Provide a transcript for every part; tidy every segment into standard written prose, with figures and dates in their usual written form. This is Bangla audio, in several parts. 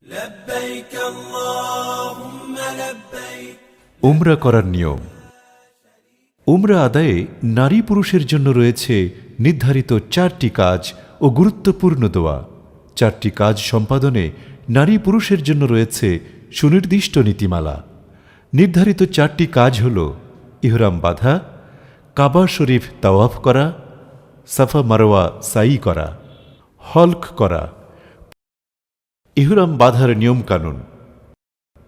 لبيك اللهم لبيك উমরা করার নিয়ম। উমরা আদায়ে নারী পুরুষের জন্য রয়েছে নির্ধারিত 4টি কাজ ও গুরুত্বপূর্ণ দোয়া। 4টি কাজ সম্পাদনে নারী পুরুষের জন্য রয়েছে সুনির্দিষ্ট নীতিমালা। নির্ধারিত 4টি কাজ হল ইহরাম বাঁধা, কাবা শরীফ তাওয়াফ করা, সাফা মারওয়া সাই করা, হলক করা। ইহরাম বাঁধার নিয়মকানুন।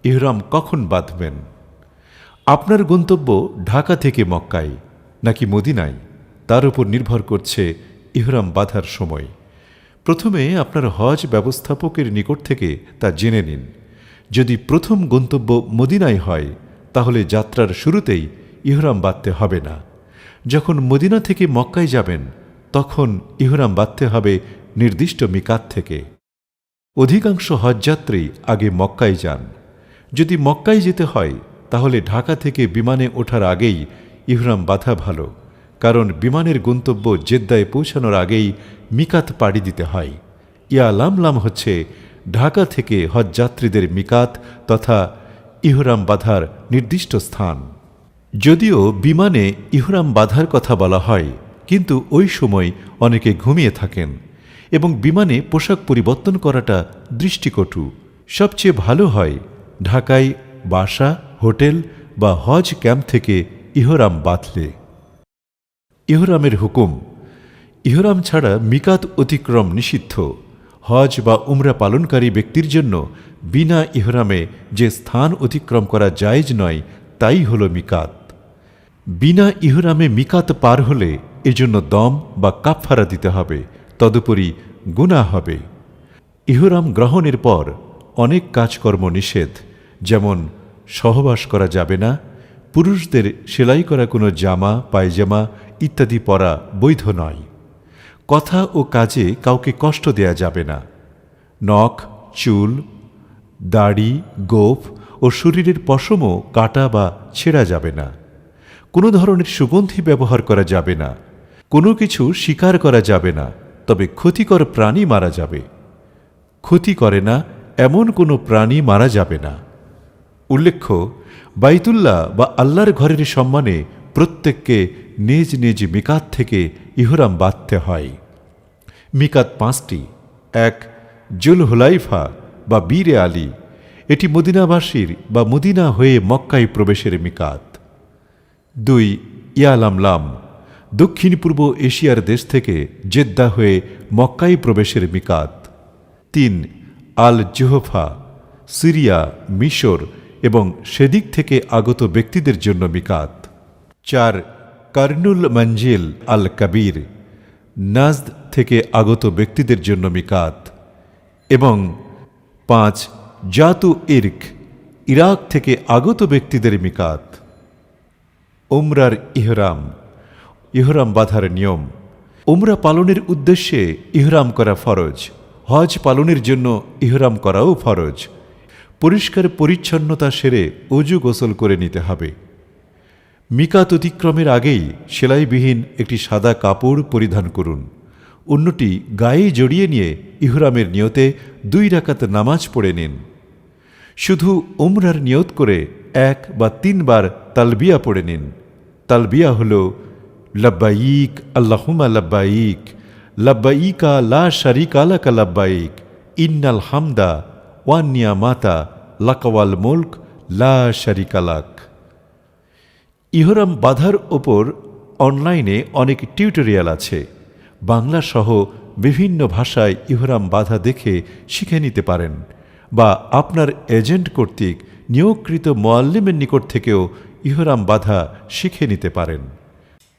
ইহরাম কখন বাঁধবেন? আপনার গন্তব্য ঢাকা থেকে মক্কায় নাকি মদিনায়, তার উপর নির্ভর করছে ইহরাম বাঁধার সময়। প্রথমে আপনার হজ ব্যবস্থাপকের নিকট থেকে তা জেনে নিন। যদি প্রথম গন্তব্য মদিনায় হয় তাহলে যাত্রার শুরুতেই ইহরাম বাঁধতে হবে না। যখন মদিনা থেকে মক্কায় যাবেন তখন ইহরাম বাঁধতে হবে নির্দিষ্ট মিকাত থেকে। অধিকাংশ হজযাত্রী আগে মক্কায় যান। যদি মক্কায় যেতে হয় তাহলে ঢাকা থেকে বিমানে ওঠার আগেই ইহরাম বাঁধা ভালো, কারণ বিমানের গন্তব্য জেদ্দায় পৌঁছানোর আগেই মিকাত পাড়ি দিতে হয়। ইয়ালামলাম হচ্ছে ঢাকা থেকে হজযাত্রীদের মিকাত তথা ইহরাম বাঁধার নির্দিষ্ট স্থান। যদিও বিমানে ইহরাম বাঁধার কথা বলা হয়, কিন্তু ওই সময় অনেকে ঘুমিয়ে থাকেন এবং বিমানে পোশাক পরিবর্তন করাটা দৃষ্টিকটু। সবচেয়ে ভালো হয় ঢাকায় বাসা, হোটেল বা হজ ক্যাম্প থেকে ইহরাম বাঁধলে। ইহরামের হুকুম। ইহরাম ছাড়া মিকাত অতিক্রম নিষিদ্ধ। হজ বা উমরা পালনকারী ব্যক্তির জন্য বিনা ইহরামে যে স্থান অতিক্রম করা জায়েজ নয় তাই হল মিকাত। বিনা ইহরামে মিকাত পার হলে এজন্য দম বা কাফফারা দিতে হবে, তদুপরি গুনাহ হবে। ইহরাম গ্রহণের পর অনেক কাজকর্ম নিষেধ, যেমন সহবাস করা যাবে না, পুরুষদের সেলাই করা কোনো জামা, পায়জামা ইত্যাদি পরা বৈধ নয়, কথা ও কাজে কাউকে কষ্ট দেয়া যাবে না, নখ, চুল, দাড়ি, গোঁফ ও শরীরের পশমও কাটা বা ছেঁড়া যাবে না, কোনো ধরনের সুগন্ধি ব্যবহার করা যাবে না, কোনো কিছু শিকার করা যাবে না, তবে ক্ষতিকর প্রাণী মারা যাবে। ক্ষতি করে না এমন কোনো প্রাণী মারা যাবে না। উল্লেখ্য, বাইতুল্লাহ বা আল্লাহর ঘরের সম্মানে প্রত্যেককে নিজ নিজ মিকাত থেকে ইহরাম বাঁধতে হয়। মিকাত 5টি। 1. জুলহুলাইফা বা বীরে আলী, এটি মদিনাবাসীর বা মদিনা হয়ে মক্কায় প্রবেশের মিকাত। 2. ইয়ালামলাম, দক্ষিণ পূর্ব এশিয়ার দেশ থেকে জেদ্দা হয়ে মক্কায় প্রবেশের মিকাত। 3. আল জুহফা, সিরিয়া, মিশর এবং সেদিক থেকে আগত ব্যক্তিদের জন্য মিকাত। 4. কারনুল মঞ্জিল আল কাবির, নাজদ থেকে আগত ব্যক্তিদের জন্য মিকাত। এবং 5. জাতু ইরক, ইরাক থেকে আগত ব্যক্তিদের মিকাত। উমরার ইহরাম। ইহরাম বাঁধার নিয়ম। উমরা পালনের উদ্দেশ্যে ইহরাম করা ফরজ। হজ পালনের জন্য ইহরাম করাও ফরজ। পরিষ্কার পরিচ্ছন্নতা সেরে অজু গোসল করে নিতে হবে। মিকাত অতিক্রমের আগেই সেলাইবিহীন একটি সাদা কাপড় পরিধান করুন। অন্যটি গায়ে জড়িয়ে নিয়ে ইহরামের নিয়তে 2 রাকাত নামাজ পড়ে নিন। শুধু উমরার নিয়ত করে 1 বা 3 বার তালবিয়া পড়ে নিন। তালবিয়া হল লব্বাইক আল্লাহুম্মা লব্বাইক, লব্বাইকা লা শারিকা লাকা লব্বাইক, ইন্নাল হামদা ওয়ান নিয়ামাতা লাকাওয়াল মুলক লা শারিকা লাক। ইহরাম বাঁধার ওপর অনলাইনে অনেক টিউটোরিয়াল আছে। বাংলা সহ বিভিন্ন ভাষায় ইহরাম বাঁধা দেখে শিখে নিতে পারেন, বা আপনার এজেন্ট কর্তৃক নিয়োগকৃত মুআল্লিমের নিকট থেকেও ইহরাম বাঁধা শিখে নিতে পারেন।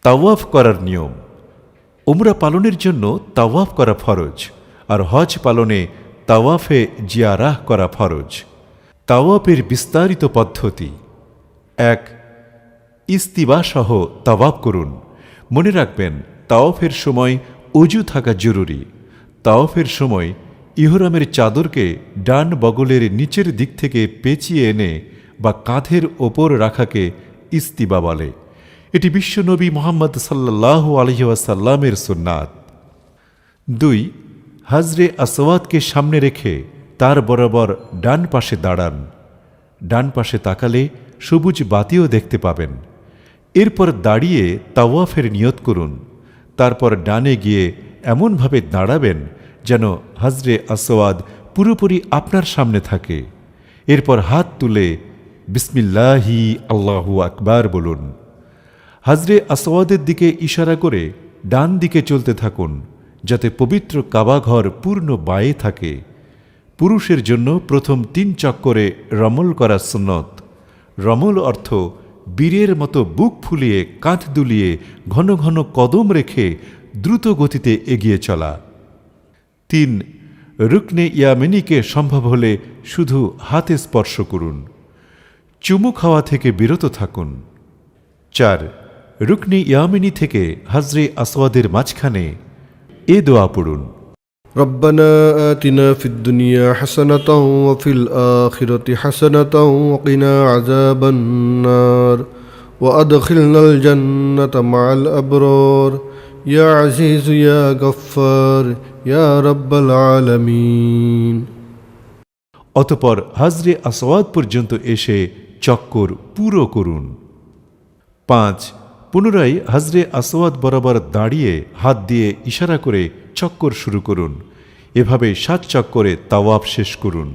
তাওয়াফ করার নিয়ম। উমরা পালনের জন্য তাওয়াফ করা ফরজ, আর হজ পালনে তাওয়াফে জিয়ারাহ করা ফরজ। তাওয়াফের বিস্তারিত পদ্ধতি। 1. ইস্তিবা সহ তাওয়াফ করুন। মনে রাখবেন, তাওয়াফের সময় অজু থাকা জরুরি। তাওয়াফের সময় ইহরামের চাদরকে ডান বগলের নিচের দিক থেকে পেঁচিয়ে এনে বা কাঁধের ওপর রাখাকে ইস্তিবা বলে। এটি বিশ্বনবী মুহাম্মদ সাল্লাল্লাহু আলাইহি ওয়াসাল্লামের সুন্নাত। 2. হাজরে আসওয়াদকে সামনে রেখে তার বরাবর ডান পাশে দাঁড়ান। ডান পাশে তাকালে সবুজ বাতিও দেখতে পাবেন। এরপর দাঁড়িয়ে তাওয়াফের নিয়ত করুন। তারপর ডানে গিয়ে এমনভাবে দাঁড়াবেন যেন হাজরে আসওয়াদ পুরোপুরি আপনার সামনে থাকে। এরপর হাত তুলে বিসমিল্লাহি আল্লাহু আকবার বলুন। হাজরে আসওয়াদের দিকে ইশারা করে ডান দিকে চলতে থাকুন, যাতে পবিত্র কাবা ঘর পূর্ণ বায়ে থাকে। পুরুষের জন্য প্রথম 3 চক্করে রমল করা সুন্নত। রমল অর্থ বীরের মতো বুক ফুলিয়ে, কাঁধ দুলিয়ে, ঘন ঘন কদম রেখে দ্রুত গতিতে এগিয়ে চলা। 3. রুকনে ইয়ামিনীকে সম্ভব হলে শুধু হাতে স্পর্শ করুন। চুমু খাওয়া থেকে বিরত থাকুন। 4. রুকনে ইয়ামিনী থেকে হাজরে আসওয়াদের মাঝখানে এ দোয়া পড়ুন। ربنا آتنا في الدنيا حسنة وفي الآخرة حسنة وقنا عذاب النار وأدخلنا الجنة مع الأبرار يا عزيز يا غفار يا رب العالمين। অতঃপর হাজরে আসওয়াদ পর্যন্ত এসে চক্কর পুরো করুন। 5. পুনরায় হাজরে আসওয়াদ বরাবর দাঁড়িয়ে হাত দিয়ে ইশারা করে চক্কর শুরু করুন। এভাবে 7 চক্করে তাওয়াফ শেষ করুন।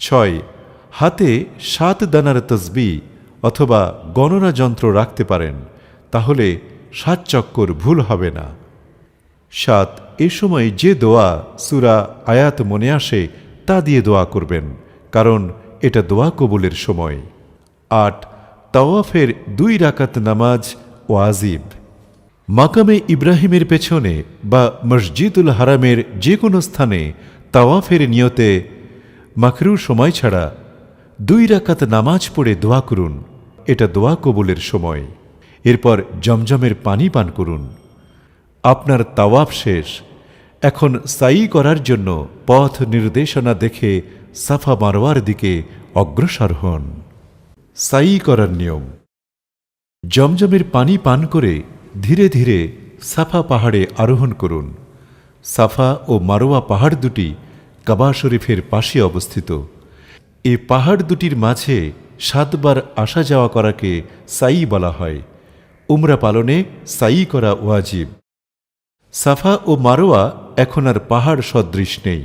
6. হাতে 7 দানার তসবিহ অথবা গণনা যন্ত্র রাখতে পারেন, তাহলে 7 চক্কর ভুল হবে না। 7. এ সময় যে দোয়া, সূরা, আয়াত মনে আসে তা দিয়ে দোয়া করবেন, কারণ এটা দোয়া কবুলের সময়। 8. তাওয়াফের 2 রাকাত নামাজ ওয়াজিব। মাকামে ইব্রাহিমের পেছনে বা মসজিদুল হারামের যে কোনো স্থানে তাওয়াফের নিয়তে মাকরু সময় ছাড়া 2 রাকাত নামাজ পড়ে দোয়া করুন, এটা দোয়া কবুলের সময়। এরপর জমজমের পানি পান করুন। আপনার তাওয়াফ শেষ। এখন সাই করার জন্য পথ নির্দেশনা দেখে সাফা মারওয়ার দিকে অগ্রসর হন। সাই করার নিয়ম: জমজমের পানি পান করে ধীরে ধীরে সাফা পাহাড়ে আরোহণ করুন। সাফা ও মারোয়া পাহাড় দুটি কাবা শরীফের পাশে অবস্থিত। এ পাহাড় দুটির মাঝে 7 বার আসা যাওয়া করাকে সাই বলা হয়। উমরা পালনে সাই করা ওয়াজিব। সাফা ও মারোয়া এখন আর পাহাড় সদৃশ নেই।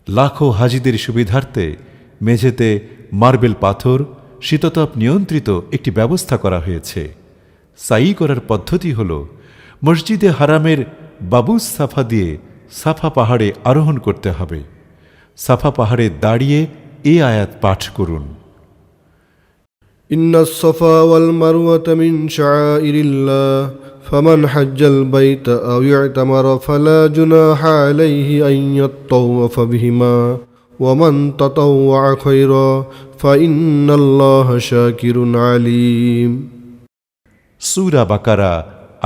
লাখো হাজিদের সুবিধার্থে মেঝেতে মার্বেল পাথর, শীততাপ নিয়ন্ত্রিত একটি ব্যবস্থা করা হয়েছে। সাই করার পদ্ধতি হল মসজিদে হারামের বাবুস সাফা দিয়ে সাফা পাহাড়ে আরোহণ করতে হবে। সাফা পাহাড়ে দাঁড়িয়ে এ আয়াত পাঠ করুন। إن الصفا والمروة من شعائر الله فمن حج البيت أو اعتمر فلا جناح عليه أن يطوف بهما ومن تطوع خيرا فإن الله شاكر عليم। সূরা বাকারা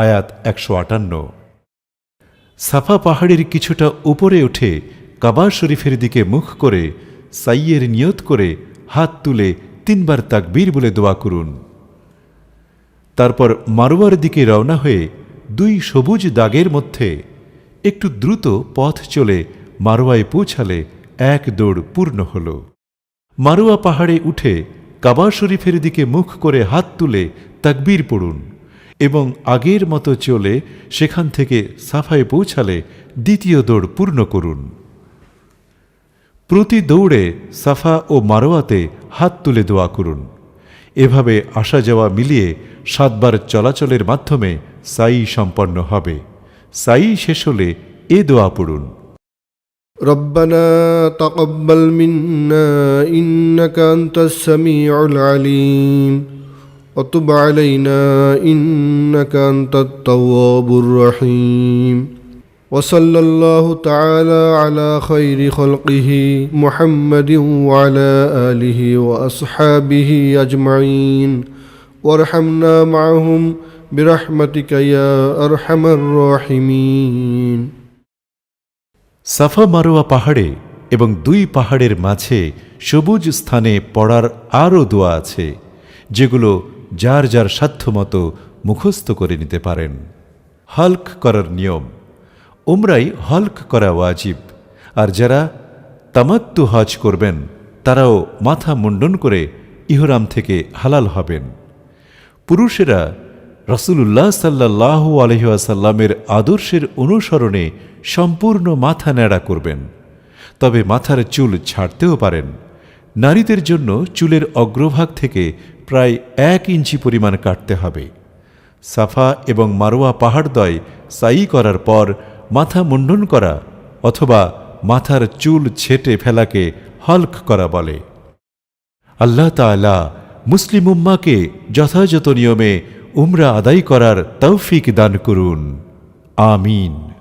আয়াত 158। সাফা পাহাড়ের কিছুটা উপরে উঠে কাবা শরীফের দিকে মুখ করে সাইয়ের নিয়ত করে হাত তুলে 3 বার তাকবীর বলে দোয়া করুন। তারপর মারওয়ার দিকে রওনা হয়ে 2 সবুজ দাগের মধ্যে একটু দ্রুত পথ চলে মারওয়ায় পৌঁছালে 1 দৌড় পূর্ণ হল। মারওয়া পাহাড়ে উঠে কাবা শরীফের দিকে মুখ করে হাত তুলে তাকবীর পড়ুন এবং আগের মতো চলে সেখান থেকে সাফায় পৌঁছালে 2য় দৌড় পূর্ণ করুন। প্রতি দৌড়ে সাফা ও মারওয়াতে হাত তুলে দোয়া করুন। এভাবে আসা যাওয়া মিলিয়ে 7 বার চলাচলের মাধ্যমে সাই সম্পন্ন হবে। সাই শেষ হলে এ দোয়া পড়ুন। ربنا تقبل منا إنك أنت السميع العليم وتب علينا إنك أنت التواب الرحيم وصلى الله تعالى على خير خلقه محمد وعلى آله وأصحابه أجمعين وارحمنا معهم برحمتك يا أرحم الراحمين। সাফা মারোয়া পাহাড়ে এবং 2 পাহাড়ের মাঝে সবুজ স্থানে পড়ার আরও দোয়া আছে, যেগুলো যার যার সাধ্যমতো মুখস্থ করে নিতে পারেন। হল্ক করার নিয়ম: উমরাই হল্ক করা ওয়াজিব, আর যারা তামাত্তু হজ করবেন তারাও মাথা মুন্ডন করে ইহরাম থেকে হালাল হবেন। পুরুষেরা রাসূলুল্লাহ সাল্লাল্লাহু আলাইহি ওয়াসাল্লামের আদর্শের অনুসরণে সম্পূর্ণ মাথা ন্যাড়া করবেন, তবে মাথার চুল ছাড়তেও পারেন। নারীদের জন্য চুলের অগ্রভাগ থেকে প্রায় 1 ইঞ্চি পরিমাণ কাটতে হবে। সাফা এবং মারওয়া পাহাড়দ্বয় সাই করার পর মাথা মুন্ডন করা অথবা মাথার চুল ছেঁটে ফেলাকে হলক করা বলে। আল্লাহ তাআলা মুসলিম উম্মাকে যথাযথ নিয়মে উমরা আদায় করার তৌফিক দান করুন। আমিন।